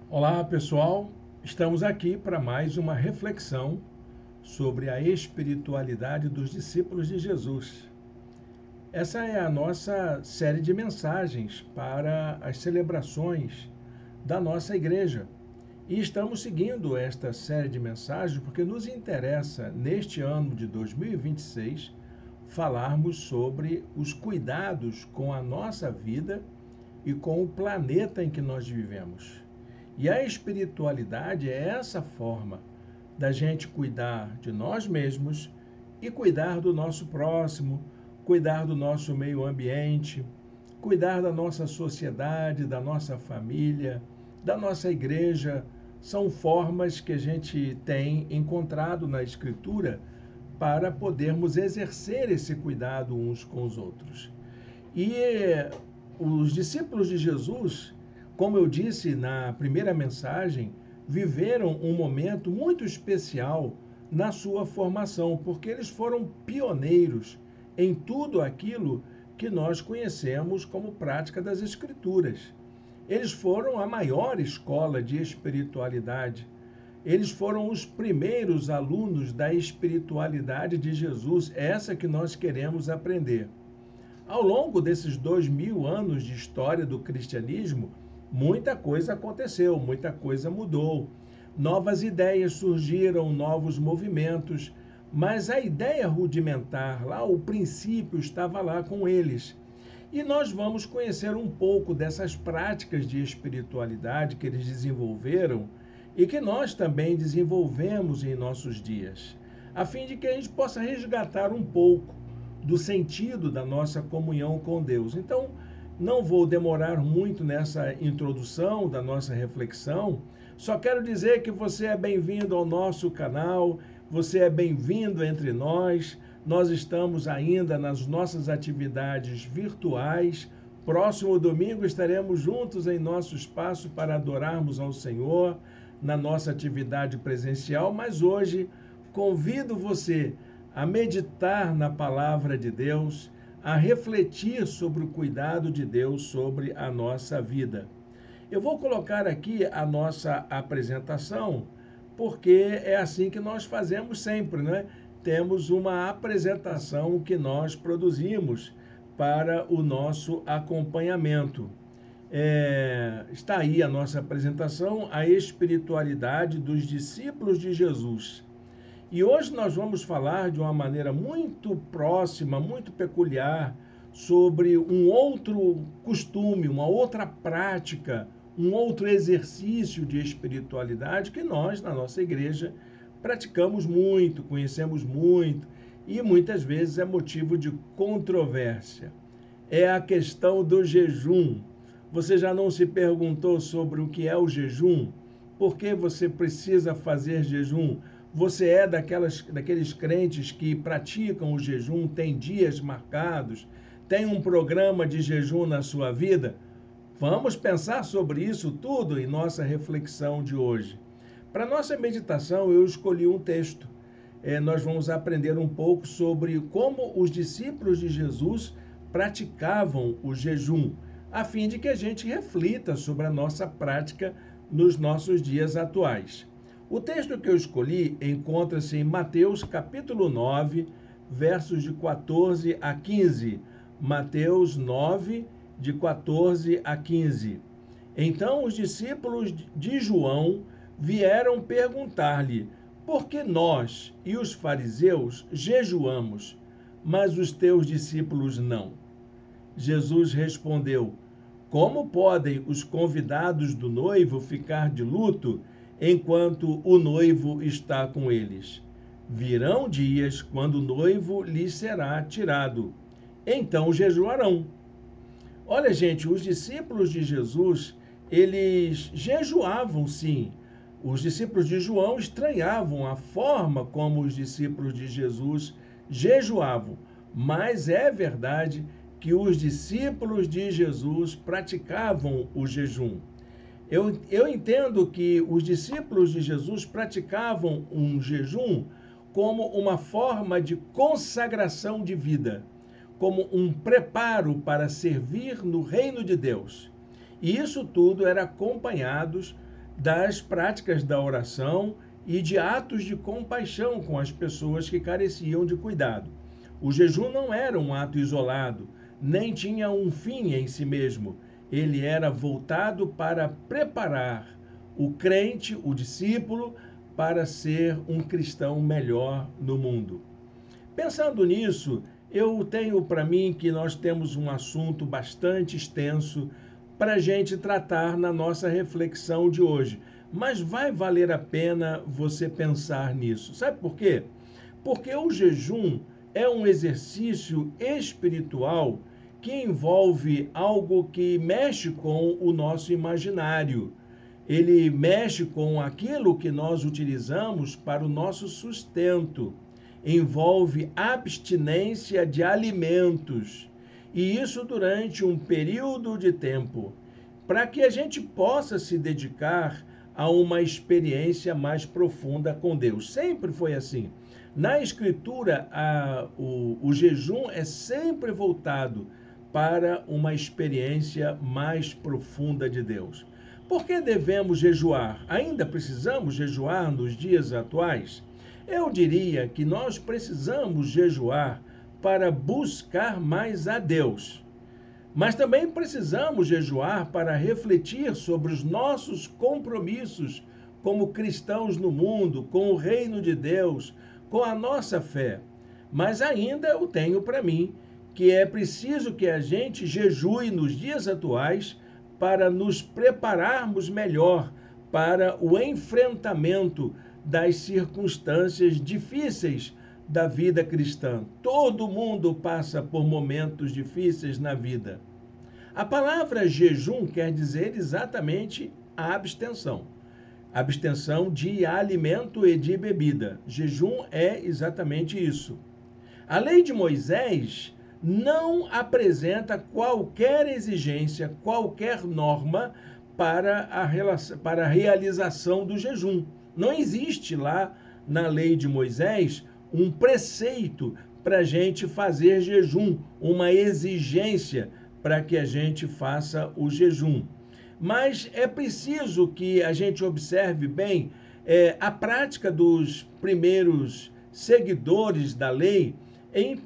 Olá, pessoal. Estamos aqui para mais uma reflexão sobre a espiritualidade dos discípulos de Jesus. Essa é a nossa série de mensagens para as celebrações da nossa igreja. E estamos seguindo esta série de mensagens porque nos interessa, neste ano de 2026, falarmos sobre os cuidados com a nossa vida e com o planeta em que nós vivemos. E a espiritualidade é essa forma da gente cuidar de nós mesmos e cuidar do nosso próximo, cuidar do nosso meio ambiente, cuidar da nossa sociedade, da nossa família, da nossa igreja. São formas que a gente tem encontrado na Escritura para podermos exercer esse cuidado uns com os outros. E os discípulos de Jesus, como eu disse na primeira mensagem, viveram um momento muito especial na sua formação, porque eles foram pioneiros em tudo aquilo que nós conhecemos como prática das Escrituras. Eles foram a maior escola de espiritualidade. Eles foram os primeiros alunos da espiritualidade de Jesus, essa que nós queremos aprender. Ao longo desses 2000 anos de história do cristianismo, muita coisa aconteceu, muita coisa mudou. Novas ideias surgiram, novos movimentos, mas a ideia rudimentar lá, o princípio estava lá com eles. E nós vamos conhecer um pouco dessas práticas de espiritualidade que eles desenvolveram e que nós também desenvolvemos em nossos dias, a fim de que a gente possa resgatar um pouco do sentido da nossa comunhão com Deus. Então, não vou demorar muito nessa introdução da nossa reflexão, só quero dizer que você é bem-vindo ao nosso canal, você é bem-vindo entre nós. Nós estamos ainda nas nossas atividades virtuais. Próximo domingo estaremos juntos em nosso espaço para adorarmos ao Senhor na nossa atividade presencial, mas hoje convido você a meditar na palavra de Deus, a refletir sobre o cuidado de Deus sobre a nossa vida. Eu vou colocar aqui a nossa apresentação, porque é assim que nós fazemos sempre, né? Temos uma apresentação que nós produzimos para o nosso acompanhamento. Está aí a nossa apresentação, a espiritualidade dos discípulos de Jesus. E hoje nós vamos falar de uma maneira muito próxima, muito peculiar, sobre um outro costume, uma outra prática, um outro exercício de espiritualidade que nós, na nossa igreja, praticamos muito, conhecemos muito e muitas vezes é motivo de controvérsia. É a questão do jejum. Você já não se perguntou sobre o que é o jejum? Por que você precisa fazer jejum? Você é daqueles crentes que praticam o jejum, tem dias marcados, tem um programa de jejum na sua vida? Vamos pensar sobre isso tudo em nossa reflexão de hoje. Para nossa meditação, eu escolhi um texto. Nós vamos aprender um pouco sobre como os discípulos de Jesus praticavam o jejum, a fim de que a gente reflita sobre a nossa prática nos nossos dias atuais. O texto que eu escolhi encontra-se em Mateus capítulo 9, versos de 14 a 15. Mateus 9, de 14 a 15. Então os discípulos de João vieram perguntar-lhe: por que nós e os fariseus jejuamos, mas os teus discípulos não? Jesus respondeu: como podem os convidados do noivo ficar de luto enquanto o noivo está com eles? Virão dias quando o noivo lhes será tirado. Então jejuarão. Olha, gente, os discípulos de Jesus, eles jejuavam, sim. Os discípulos de João estranhavam a forma como os discípulos de Jesus jejuavam. Mas é verdade que os discípulos de Jesus praticavam o jejum. Eu entendo que os discípulos de Jesus praticavam um jejum como uma forma de consagração de vida, como um preparo para servir no reino de Deus. E isso tudo era acompanhado das práticas da oração e de atos de compaixão com as pessoas que careciam de cuidado. O jejum não era um ato isolado, nem tinha um fim em si mesmo. Ele era voltado para preparar o crente, o discípulo, para ser um cristão melhor no mundo. Pensando nisso, eu tenho para mim que nós temos um assunto bastante extenso para a gente tratar na nossa reflexão de hoje. Mas vai valer a pena você pensar nisso. Sabe por quê? Porque o jejum é um exercício espiritual que envolve algo que mexe com o nosso imaginário. Ele mexe com aquilo que nós utilizamos para o nosso sustento. Envolve abstinência de alimentos. E isso durante um período de tempo, para que a gente possa se dedicar a uma experiência mais profunda com Deus. Sempre foi assim. Na Escritura, o jejum é sempre voltado para uma experiência mais profunda de Deus. Por que devemos jejuar? Ainda precisamos jejuar nos dias atuais? Eu diria que nós precisamos jejuar para buscar mais a Deus. Mas também precisamos jejuar para refletir sobre os nossos compromissos como cristãos no mundo, com o reino de Deus, com a nossa fé. Mas ainda eu tenho para mim que é preciso que a gente jejue nos dias atuais para nos prepararmos melhor para o enfrentamento das circunstâncias difíceis da vida cristã. Todo mundo passa por momentos difíceis na vida. A palavra jejum quer dizer exatamente a abstenção. Abstenção de alimento e de bebida. Jejum é exatamente isso. A lei de Moisés não apresenta qualquer exigência, qualquer norma para a realização do jejum. Não existe lá na lei de Moisés um preceito para a gente fazer jejum, uma exigência para que a gente faça o jejum. Mas é preciso que a gente observe bem a prática dos primeiros seguidores da lei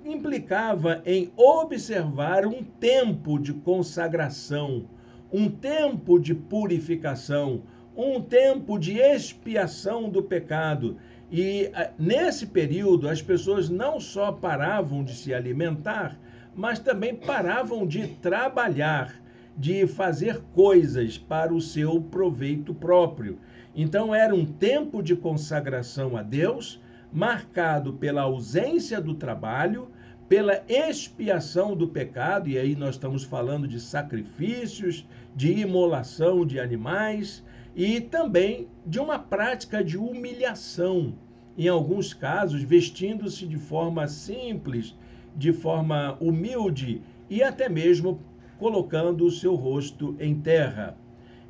implicava em observar um tempo de consagração, um tempo de purificação, um tempo de expiação do pecado. E nesse período as pessoas não só paravam de se alimentar, mas também paravam de trabalhar, de fazer coisas para o seu proveito próprio. Então era um tempo de consagração a Deus, marcado pela ausência do trabalho, pela expiação do pecado, e aí nós estamos falando de sacrifícios, de imolação de animais, e também de uma prática de humilhação, em alguns casos vestindo-se de forma simples, de forma humilde e até mesmo colocando o seu rosto em terra.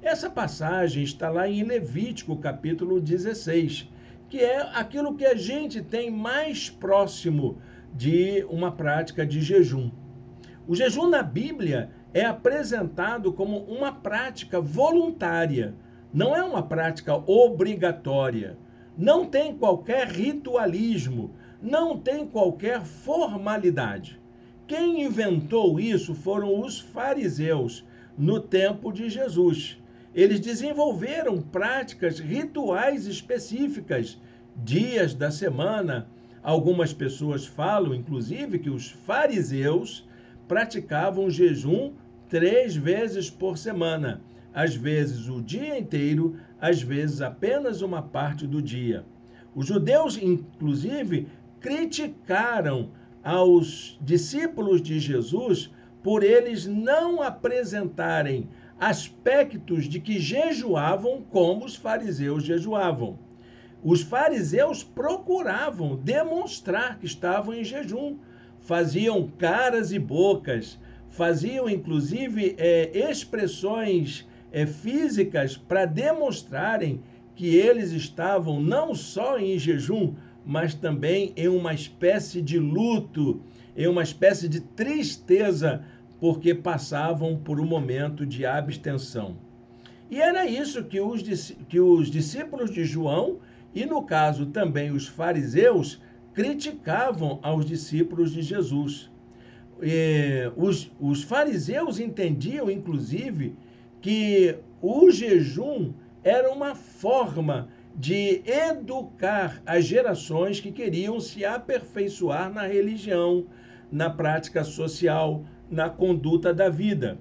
Essa passagem está lá em Levítico, capítulo 16, que é aquilo que a gente tem mais próximo de uma prática de jejum. O jejum na Bíblia é apresentado como uma prática voluntária, não é uma prática obrigatória, não tem qualquer ritualismo, não tem qualquer formalidade. Quem inventou isso foram os fariseus no tempo de Jesus. Eles desenvolveram práticas rituais específicas, dias da semana. Algumas pessoas falam, inclusive, que os fariseus praticavam jejum 3 vezes por semana, às vezes o dia inteiro, às vezes apenas uma parte do dia. Os judeus, inclusive, criticaram aos discípulos de Jesus por eles não apresentarem aspectos de que jejuavam como os fariseus jejuavam. Os fariseus procuravam demonstrar que estavam em jejum, faziam caras e bocas, faziam inclusive expressões físicas para demonstrarem que eles estavam não só em jejum, mas também em uma espécie de luto, em uma espécie de tristeza, porque passavam por um momento de abstenção. E era isso que os discípulos de João, e no caso também os fariseus, criticavam aos discípulos de Jesus. Os fariseus entendiam, inclusive, que o jejum era uma forma de educar as gerações que queriam se aperfeiçoar na religião, na prática social, na conduta da vida.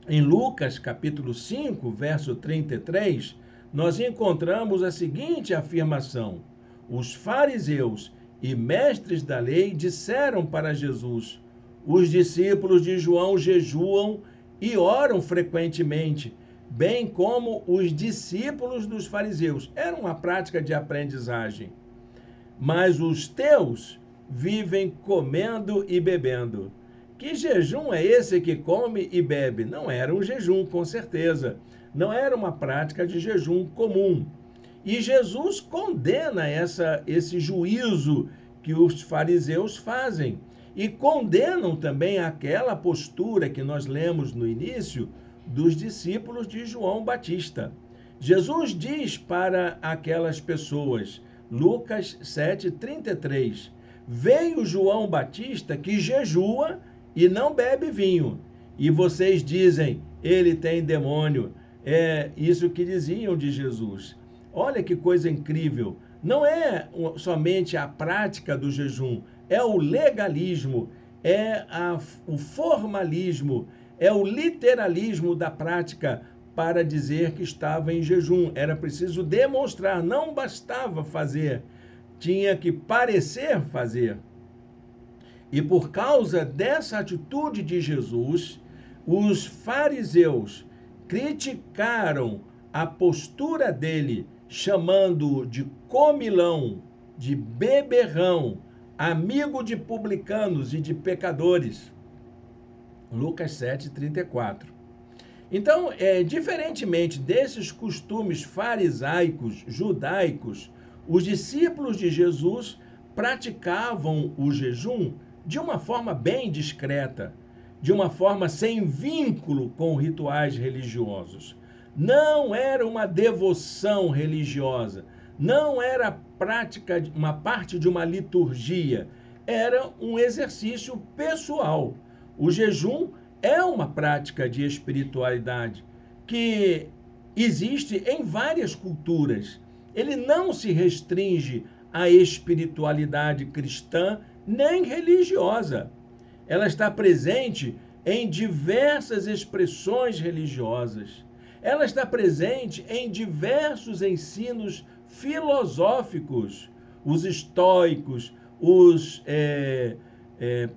Em Lucas, capítulo 5, verso 33, nós encontramos a seguinte afirmação: os fariseus e mestres da lei disseram para Jesus: os discípulos de João jejuam e oram frequentemente, bem como os discípulos dos fariseus. Era uma prática de aprendizagem. Mas os teus vivem comendo e bebendo. Que jejum é esse que come e bebe? Não era um jejum, com certeza. Não era uma prática de jejum comum. E Jesus condena esse juízo que os fariseus fazem. E condenam também aquela postura que nós lemos no início dos discípulos de João Batista. Jesus diz para aquelas pessoas, Lucas 7,33, veio João Batista que jejua e não bebe vinho, e vocês dizem, ele tem demônio. É isso que diziam de Jesus. Olha que coisa incrível. Não é somente a prática do jejum, é o legalismo, o formalismo, é o literalismo da prática para dizer que estava em jejum. Era preciso demonstrar, não bastava fazer, tinha que parecer fazer. E por causa dessa atitude de Jesus, os fariseus criticaram a postura dele, chamando-o de comilão, de beberrão, amigo de publicanos e de pecadores. Lucas 7,34. Então, diferentemente desses costumes farisaicos, judaicos, os discípulos de Jesus praticavam o jejum de uma forma bem discreta, de uma forma sem vínculo com rituais religiosos. Não era uma devoção religiosa, não era prática, uma parte de uma liturgia, era um exercício pessoal. O jejum é uma prática de espiritualidade que existe em várias culturas. Ele não se restringe à espiritualidade cristã nem religiosa. Ela está presente em diversas expressões religiosas. Ela está presente em diversos ensinos filosóficos. Os estoicos, os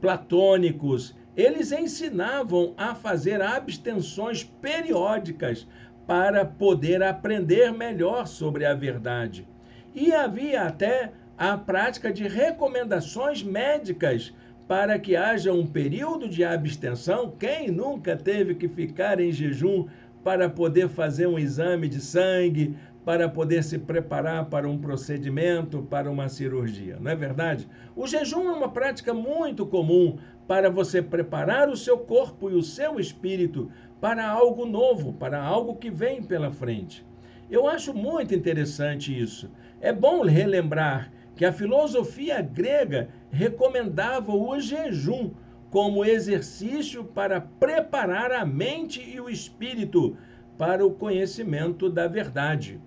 platônicos, eles ensinavam a fazer abstenções periódicas para poder aprender melhor sobre a verdade. E havia até a prática de recomendações médicas para que haja um período de abstenção. Quem nunca teve que ficar em jejum para poder fazer um exame de sangue, para poder se preparar para um procedimento, para uma cirurgia, não é verdade? O jejum é uma prática muito comum para você preparar o seu corpo e o seu espírito para algo novo, para algo que vem pela frente. Eu acho muito interessante isso. É bom relembrar que a filosofia grega recomendava o jejum como exercício para preparar a mente e o espírito para o conhecimento da verdade.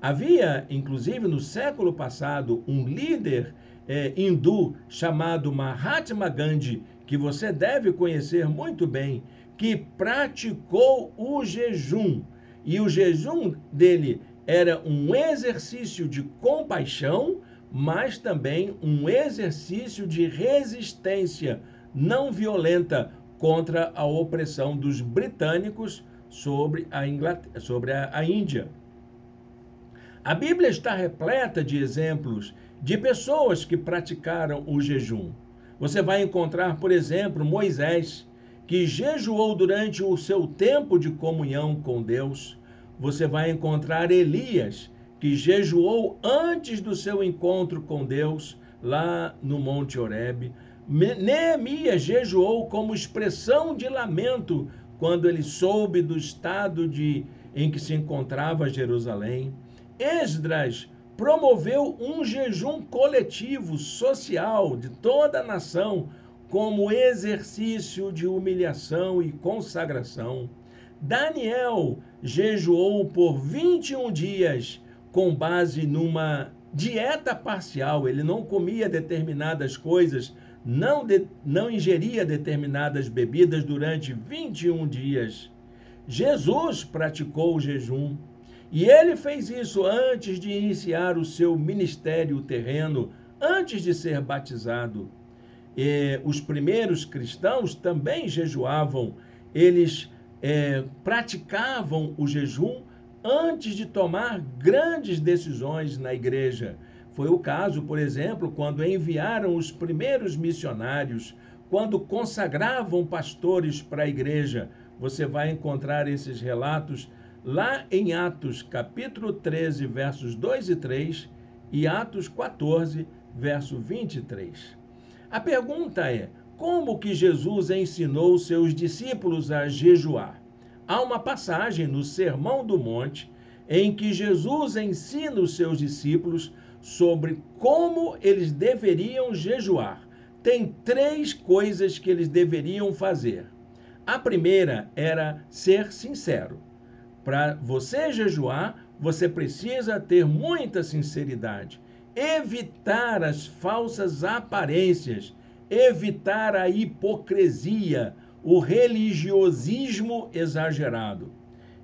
Havia, inclusive, no século passado, um líder hindu chamado Mahatma Gandhi, que você deve conhecer muito bem, que praticou o jejum. E o jejum dele era um exercício de compaixão, mas também um exercício de resistência não violenta contra a opressão dos britânicos sobre a Índia. A Bíblia está repleta de exemplos de pessoas que praticaram o jejum. Você vai encontrar, por exemplo, Moisés, que jejuou durante o seu tempo de comunhão com Deus. Você vai encontrar Elias, que jejuou antes do seu encontro com Deus, lá no Monte Horebe. Neemias jejuou como expressão de lamento quando ele soube do estado de em que se encontrava Jerusalém. Esdras promoveu um jejum coletivo, social, de toda a nação, como exercício de humilhação e consagração. Daniel jejuou por 21 dias, com base numa dieta parcial. Ele não comia determinadas coisas, não ingeria determinadas bebidas durante 21 dias. Jesus praticou o jejum. E ele fez isso antes de iniciar o seu ministério terreno, antes de ser batizado. Os primeiros cristãos também jejuavam, eles praticavam o jejum antes de tomar grandes decisões na igreja. Foi o caso, por exemplo, quando enviaram os primeiros missionários, quando consagravam pastores para a igreja. Você vai encontrar esses relatos lá em Atos, capítulo 13, versos 2 e 3, e Atos 14, verso 23. A pergunta é: como que Jesus ensinou seus discípulos a jejuar? Há uma passagem no Sermão do Monte em que Jesus ensina os seus discípulos sobre como eles deveriam jejuar. Tem 3 coisas que eles deveriam fazer. A primeira era ser sincero. Para você jejuar, você precisa ter muita sinceridade. Evitar as falsas aparências, evitar a hipocrisia, o religiosismo exagerado.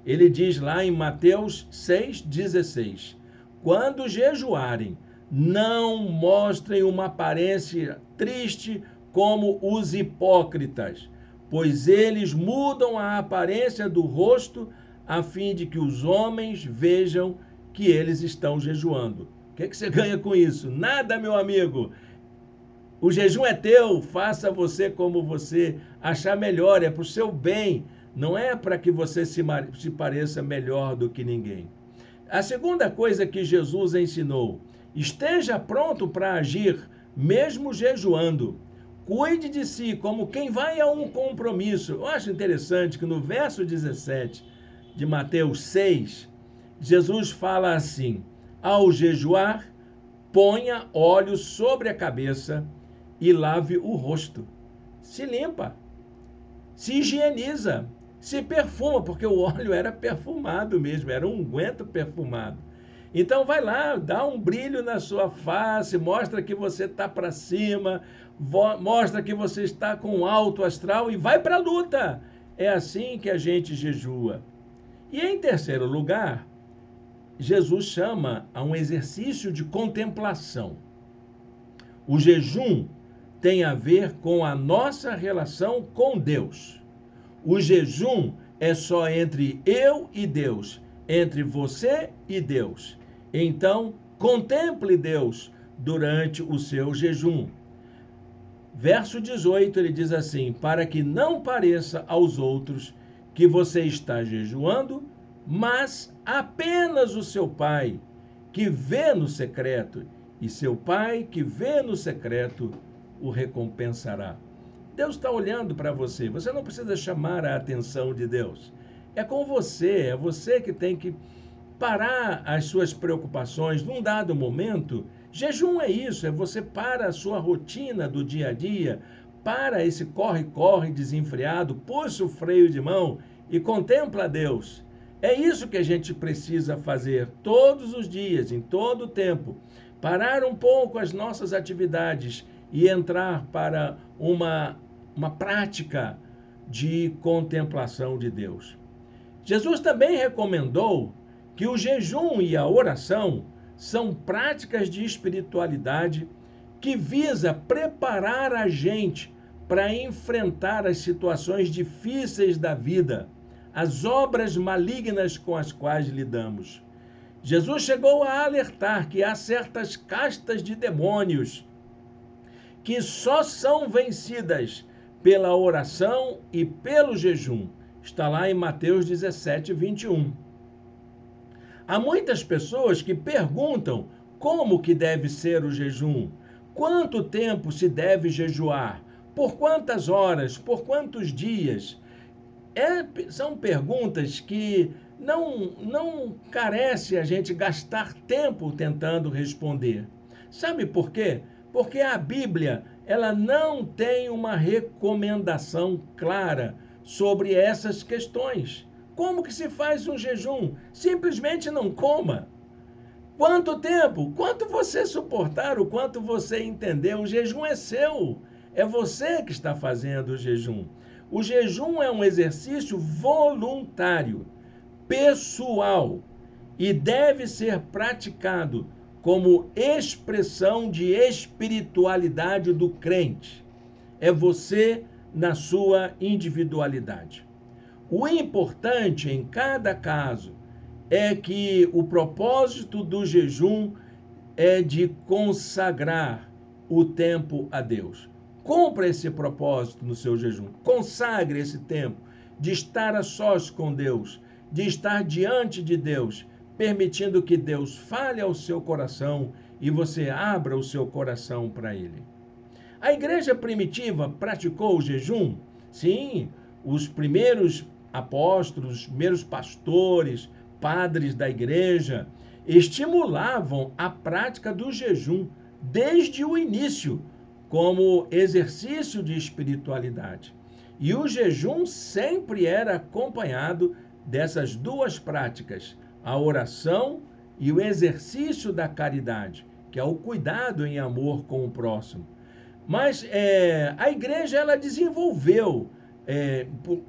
Ele diz lá em Mateus 6,16: quando jejuarem, não mostrem uma aparência triste como os hipócritas, pois eles mudam a aparência do rosto a fim de que os homens vejam que eles estão jejuando. O que você ganha com isso? Nada, meu amigo. O jejum é teu, faça você como você achar melhor, é para o seu bem, não é para que você se pareça melhor do que ninguém. A segunda coisa que Jesus ensinou: esteja pronto para agir, mesmo jejuando. Cuide de si como quem vai a um compromisso. Eu acho interessante que no verso 17 de Mateus 6, Jesus fala assim: ao jejuar, ponha óleo sobre a cabeça e lave o rosto. Se limpa, se higieniza, se perfuma, porque o óleo era perfumado mesmo, era um unguento perfumado. Então vai lá, dá um brilho na sua face, mostra que você está para cima, mostra que você está com alto astral e vai para a luta. É assim que a gente jejua. E em terceiro lugar, Jesus chama a um exercício de contemplação. O jejum tem a ver com a nossa relação com Deus. O jejum é só entre eu e Deus, entre você e Deus. Então, contemple Deus durante o seu jejum. Verso 18, ele diz assim: para que não pareça aos outros que você está jejuando, mas apenas o seu Pai, que vê no secreto, e seu Pai, que vê no secreto, o recompensará. Deus está olhando para você, você não precisa chamar a atenção de Deus. É com você, é você que tem que parar as suas preocupações num dado momento. Jejum é isso, é você para a sua rotina do dia a dia, para esse corre-corre desenfreado, puxa o freio de mão e contempla Deus. É isso que a gente precisa fazer todos os dias, em todo o tempo. Parar um pouco as nossas atividades e entrar para uma prática de contemplação de Deus. Jesus também recomendou que o jejum e a oração são práticas de espiritualidade que visa preparar a gente para enfrentar as situações difíceis da vida, as obras malignas com as quais lidamos. Jesus chegou a alertar que há certas castas de demônios que só são vencidas pela oração e pelo jejum. Está lá em Mateus 17, 21. Há muitas pessoas que perguntam como que deve ser o jejum, quanto tempo se deve jejuar, por quantas horas, por quantos dias. São perguntas que não carece a gente gastar tempo tentando responder. Sabe por quê? Porque a Bíblia, ela não tem uma recomendação clara sobre essas questões. Como que se faz um jejum? Simplesmente não coma. Quanto tempo? Quanto você suportar, o quanto você entender. O jejum é seu. É você que está fazendo o jejum. O jejum é um exercício voluntário, pessoal, e deve ser praticado como expressão de espiritualidade do crente. É você na sua individualidade. O importante em cada caso é que o propósito do jejum é de consagrar o tempo a Deus. Cumpra esse propósito no seu jejum. Consagre esse tempo de estar a sós com Deus, de estar diante de Deus, permitindo que Deus fale ao seu coração e você abra o seu coração para Ele. A igreja primitiva praticou o jejum? Sim, os primeiros apóstolos, os primeiros pastores, padres da igreja, estimulavam a prática do jejum desde o início, como exercício de espiritualidade. E o jejum sempre era acompanhado dessas duas práticas, a oração e o exercício da caridade, que é o cuidado em amor com o próximo. Mas a igreja, ela desenvolveu,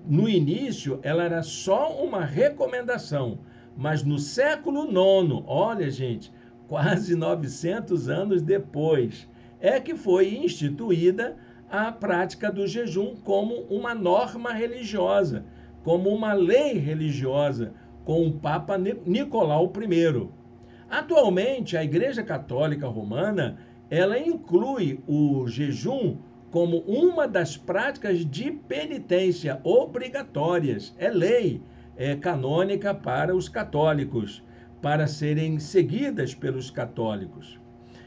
no início, ela era só uma recomendação, mas no século IX, olha gente, quase 900 anos depois, é que foi instituída a prática do jejum como uma norma religiosa, como uma lei religiosa, com o Papa Nicolau I. Atualmente, a Igreja Católica Romana, ela inclui o jejum como uma das práticas de penitência obrigatórias. É lei, é canônica para os católicos, para serem seguidas pelos católicos.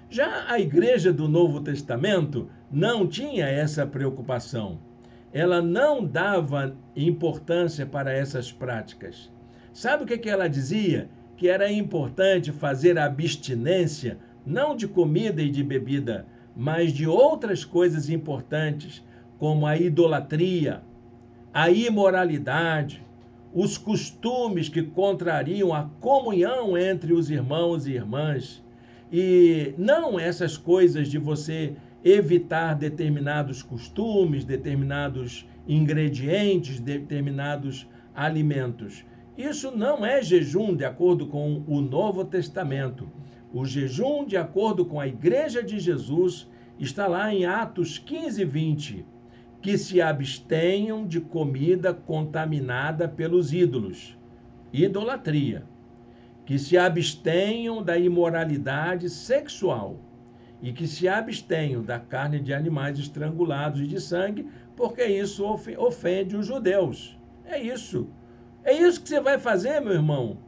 Já a Igreja do Novo Testamento não tinha essa preocupação. Ela não dava importância para essas práticas. Sabe o que ela dizia? Que era importante fazer a abstinência, não de comida e de bebida, mas de outras coisas importantes, como a idolatria, a imoralidade, os costumes que contrariam a comunhão entre os irmãos e irmãs. E não essas coisas de você evitar determinados costumes, determinados ingredientes, determinados alimentos. Isso não é jejum de acordo com o Novo Testamento. O jejum, de acordo com a Igreja de Jesus, está lá em Atos 15:20, que se abstenham de comida contaminada pelos ídolos, idolatria, que se abstenham da imoralidade sexual e que se abstenham da carne de animais estrangulados e de sangue, porque isso ofende os judeus. É isso. É isso que você vai fazer, meu irmão.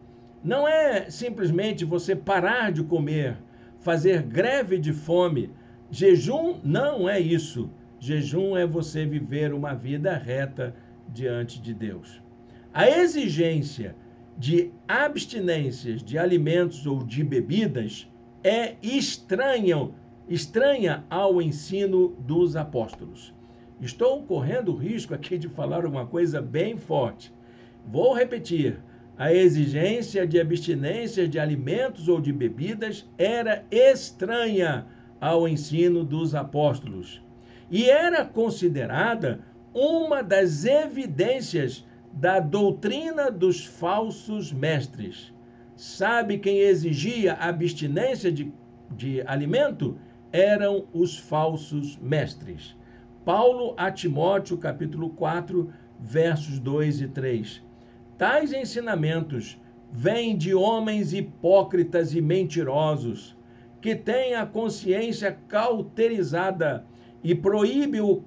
Não é simplesmente você parar de comer, fazer greve de fome. Jejum não é isso. Jejum é você viver uma vida reta diante de Deus. A exigência de abstinências de alimentos ou de bebidas é estranha ao ensino dos apóstolos. Estou correndo o risco aqui de falar uma coisa bem forte. Vou repetir. A exigência de abstinência de alimentos ou de bebidas era estranha ao ensino dos apóstolos e era considerada uma das evidências da doutrina dos falsos mestres. Sabe quem exigia abstinência de alimento? Eram os falsos mestres. Paulo a Timóteo, capítulo 4, versos 2 e 3. Tais ensinamentos vêm de homens hipócritas e mentirosos, que têm a consciência cauterizada e proíbem o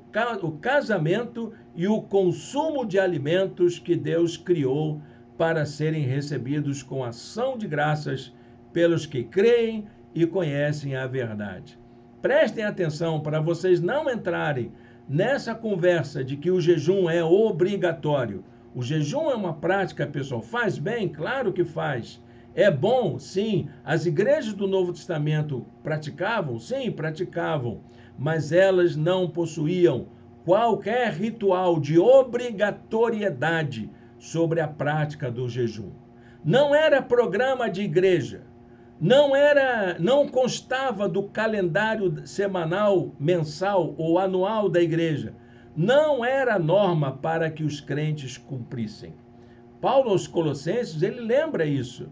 casamento e o consumo de alimentos que Deus criou para serem recebidos com ação de graças pelos que creem e conhecem a verdade. Prestem atenção para vocês não entrarem nessa conversa de que o jejum é obrigatório. O jejum é uma prática, pessoal. Faz bem? Claro que faz. É bom? Sim. As igrejas do Novo Testamento praticavam? Sim, praticavam. Mas elas não possuíam qualquer ritual de obrigatoriedade sobre a prática do jejum. Não era programa de igreja. Não constava do calendário semanal, mensal ou anual da igreja. Não era norma para que os crentes cumprissem. Paulo aos Colossenses, ele lembra isso.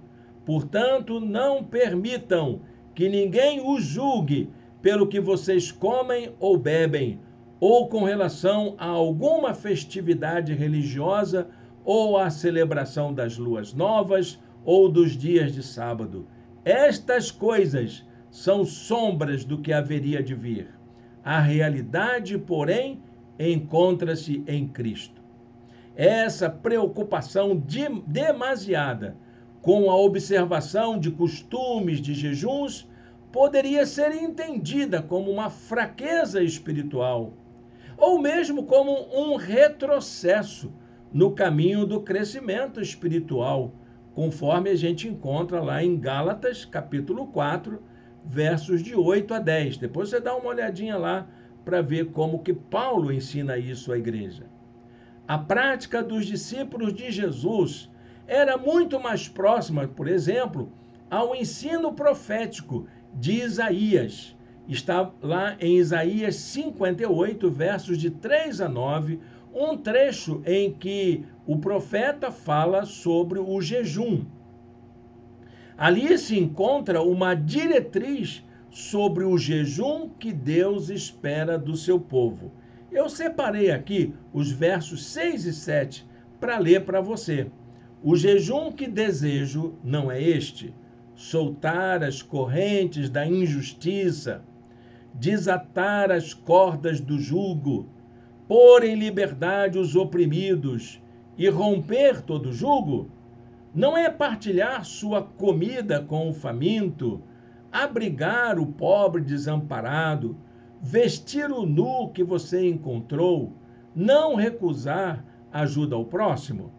Portanto, não permitam que ninguém os julgue pelo que vocês comem ou bebem, ou com relação a alguma festividade religiosa, ou à celebração das luas novas, ou dos dias de sábado. Estas coisas são sombras do que haveria de vir. A realidade, porém, encontra-se em Cristo. Essa preocupação demasiada com a observação de costumes de jejuns poderia ser entendida como uma fraqueza espiritual, ou mesmo como um retrocesso no caminho do crescimento espiritual, conforme a gente encontra lá em Gálatas, capítulo 4, versos de 8 a 10. Depois você dá uma olhadinha lá para ver como que Paulo ensina isso à igreja. A prática dos discípulos de Jesus era muito mais próxima, por exemplo, ao ensino profético de Isaías. Está lá em Isaías 58, versos de 3 a 9, um trecho em que o profeta fala sobre o jejum. Ali se encontra uma diretriz sobre o jejum que Deus espera do seu povo. Eu separei aqui os versos 6 e 7 para ler para você. O jejum que desejo não é este: soltar as correntes da injustiça, desatar as cordas do jugo, pôr em liberdade os oprimidos e romper todo jugo? Não é partilhar sua comida com o faminto, abrigar o pobre desamparado, vestir o nu que você encontrou, não recusar ajuda ao próximo?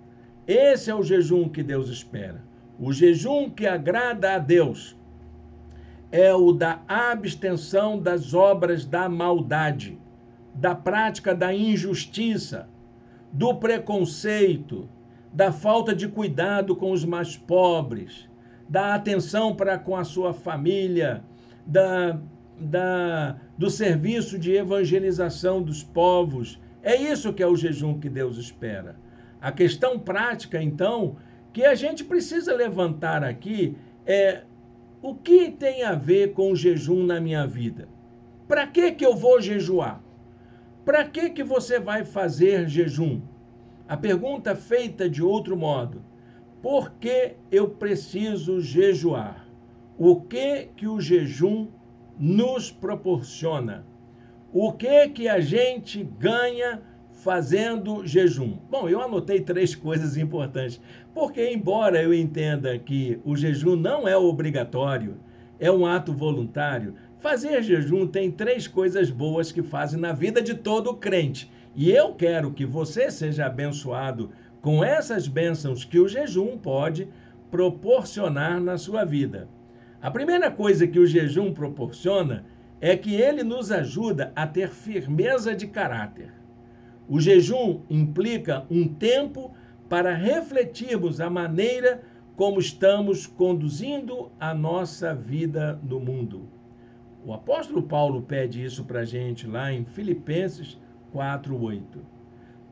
Esse é o jejum que Deus espera. O jejum que agrada a Deus é o da abstenção das obras da maldade, da prática da injustiça, do preconceito, da falta de cuidado com os mais pobres, da atenção para com a sua família, do serviço de evangelização dos povos. É isso que é o jejum que Deus espera. A questão prática, então, que a gente precisa levantar aqui é: o que tem a ver com o jejum na minha vida? Para que eu vou jejuar? Para que você vai fazer jejum? A pergunta feita de outro modo: por que eu preciso jejuar? O que o jejum nos proporciona? O que a gente ganha fazendo jejum? Bom, eu anotei 3 coisas importantes, porque embora eu entenda que o jejum não é obrigatório, é um ato voluntário, fazer jejum tem 3 coisas boas que fazem na vida de todo crente. E eu quero que você seja abençoado com essas bênçãos que o jejum pode proporcionar na sua vida. A primeira coisa que o jejum proporciona é que ele nos ajuda a ter firmeza de caráter. O jejum implica um tempo para refletirmos a maneira como estamos conduzindo a nossa vida no mundo. O apóstolo Paulo pede isso para a gente lá em Filipenses 4:8.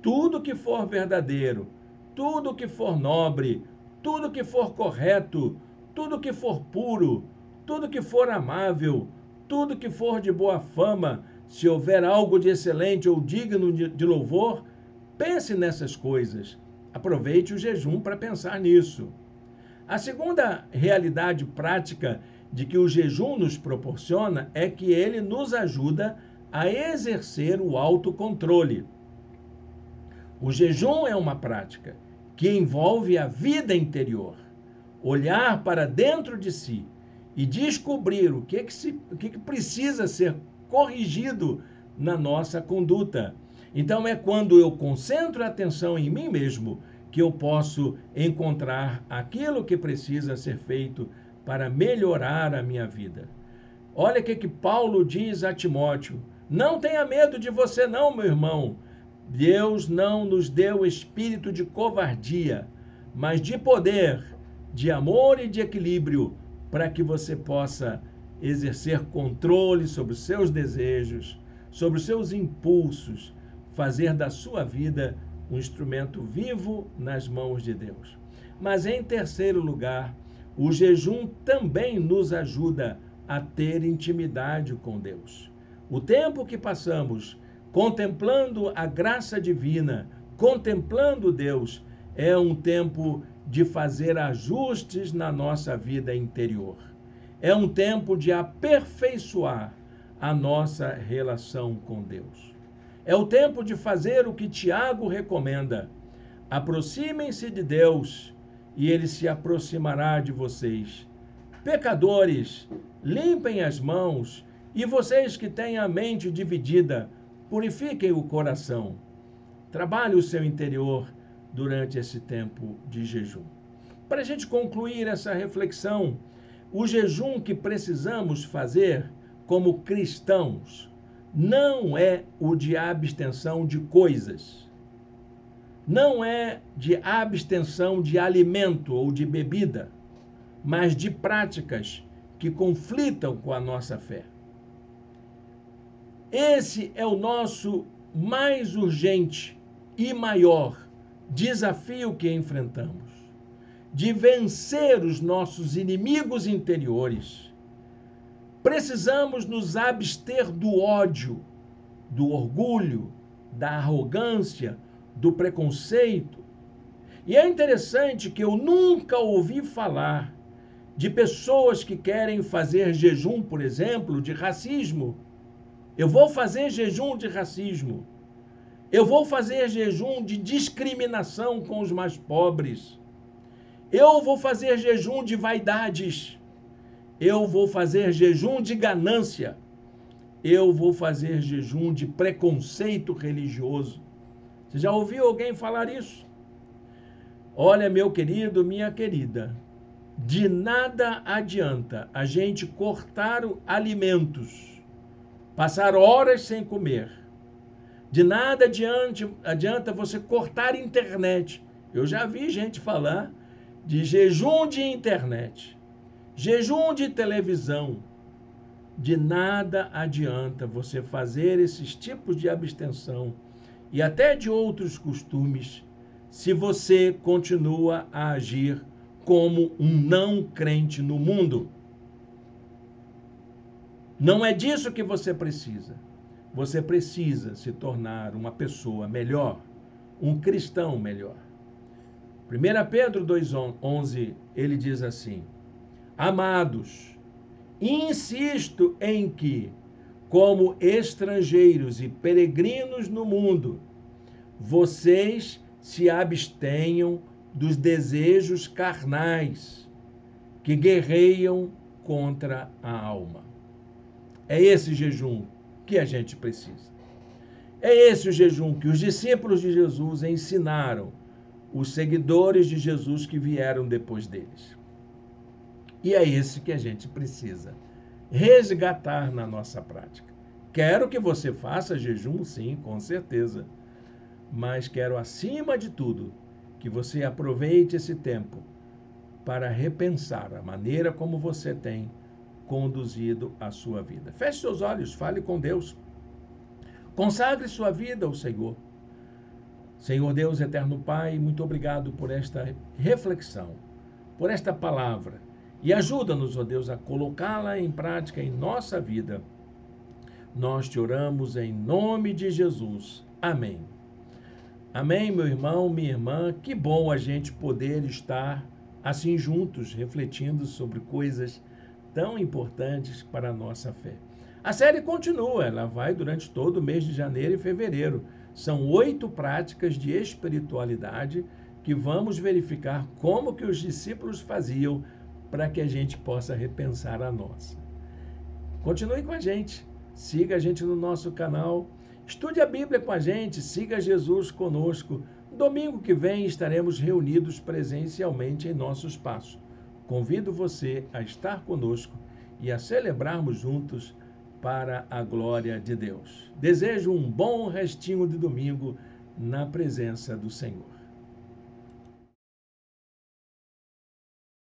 Tudo que for verdadeiro, tudo que for nobre, tudo que for correto, tudo que for puro, tudo que for amável, tudo que for de boa fama, se houver algo de excelente ou digno de louvor, pense nessas coisas. Aproveite o jejum para pensar nisso. A segunda realidade prática de que o jejum nos proporciona é que ele nos ajuda a exercer o autocontrole. O jejum é uma prática que envolve a vida interior, olhar para dentro de si e descobrir o que precisa ser corrigido na nossa conduta. Então é quando eu concentro a atenção em mim mesmo que eu posso encontrar aquilo que precisa ser feito para melhorar a minha vida. Olha o que Paulo diz a Timóteo: não tenha medo de você não, meu irmão. Deus não nos deu espírito de covardia, mas de poder, de amor e de equilíbrio, para que você possa exercer controle sobre os seus desejos, sobre os seus impulsos, fazer da sua vida um instrumento vivo nas mãos de Deus. Mas, em terceiro lugar, o jejum também nos ajuda a ter intimidade com Deus. O tempo que passamos contemplando a graça divina, contemplando Deus, é um tempo de fazer ajustes na nossa vida interior. É um tempo de aperfeiçoar a nossa relação com Deus. É o tempo de fazer o que Tiago recomenda: aproximem-se de Deus e ele se aproximará de vocês. Pecadores, limpem as mãos, e vocês que têm a mente dividida, purifiquem o coração. Trabalhe o seu interior durante esse tempo de jejum. Para a gente concluir essa reflexão, o jejum que precisamos fazer como cristãos não é o de abstenção de coisas, não é de abstenção de alimento ou de bebida, mas de práticas que conflitam com a nossa fé. Esse é o nosso mais urgente e maior desafio que enfrentamos, de vencer os nossos inimigos interiores. Precisamos nos abster do ódio, do orgulho, da arrogância, do preconceito. E é interessante que eu nunca ouvi falar de pessoas que querem fazer jejum, por exemplo, de racismo. Eu vou fazer jejum de racismo. Eu vou fazer jejum de discriminação com os mais pobres. Eu vou fazer jejum de vaidades. Eu vou fazer jejum de ganância. Eu vou fazer jejum de preconceito religioso. Você já ouviu alguém falar isso? Olha, meu querido, minha querida, de nada adianta a gente cortar alimentos, passar horas sem comer. De nada adianta você cortar a internet. Eu já vi gente falar de jejum de internet, jejum de televisão. De nada adianta você fazer esses tipos de abstenção e até de outros costumes se você continua a agir como um não crente no mundo. Não é disso que você precisa. Você precisa se tornar uma pessoa melhor, um cristão melhor. 1 Pedro 2,11, ele diz assim: amados, insisto em que, como estrangeiros e peregrinos no mundo, vocês se abstenham dos desejos carnais que guerreiam contra a alma. É esse jejum que a gente precisa. É esse o jejum que os discípulos de Jesus ensinaram os seguidores de Jesus que vieram depois deles. E é esse que a gente precisa resgatar na nossa prática. Quero que você faça jejum, sim, com certeza. Mas quero, acima de tudo, que você aproveite esse tempo para repensar a maneira como você tem conduzido a sua vida. Feche seus olhos, fale com Deus. Consagre sua vida ao Senhor. Senhor Deus, eterno Pai, muito obrigado por esta reflexão, por esta palavra. E ajuda-nos, ó Deus, a colocá-la em prática em nossa vida. Nós te oramos em nome de Jesus. Amém. Amém, meu irmão, minha irmã. Que bom a gente poder estar assim juntos, refletindo sobre coisas tão importantes para a nossa fé. A série continua, ela vai durante todo o mês de janeiro e fevereiro. São 8 práticas de espiritualidade que vamos verificar como que os discípulos faziam para que a gente possa repensar a nossa. Continue com a gente, siga a gente no nosso canal, estude a Bíblia com a gente, siga Jesus conosco, Domingo que vem estaremos reunidos presencialmente em nosso espaço. Convido você a estar conosco e a celebrarmos juntos para a glória de Deus. Desejo um bom restinho de domingo na presença do Senhor.